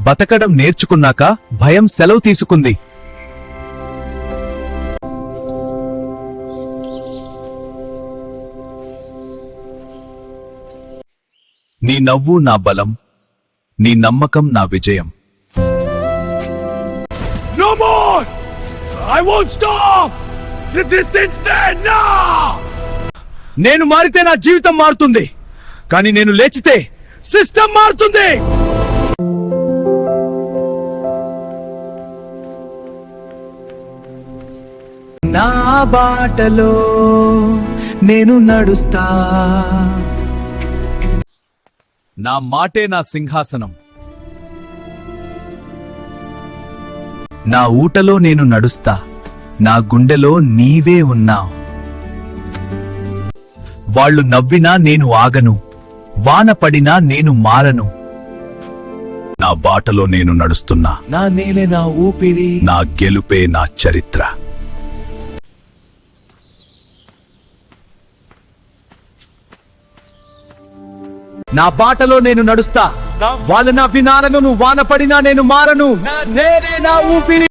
బతకడం నేర్చుకున్నాక భయం సెలవు తీసుకుంది. నీ నవ్వు నా బలం, నీ నమ్మకం నా విజయం. No more! I won't stop! This ends there now! నేను మారితే నా జీవితం మారుతుంది, కానీ నేను లేచితే సిస్టమ్ మారుతుంది. నా బాటలో నేను నడుస్తా, నా మాటే నా సింహాసనం. నా ఊటలో నేను నడుస్తా, నా గుండెలో నీవే ఉన్నావు. వాళ్ళు నవ్వినా నేను ఆగను, వాన పడినా నేను మారను. నా బాటలో నేను నడుస్తున్నా, నా నేలే నా ఊపిరి, నా గెలుపే నా చరిత్ర. నా బాటలో నేను నడుస్తా, వాళ్ళ నవ్వినారను, వాన పడినా నేను మారను. నేనే నా ఊపిరి.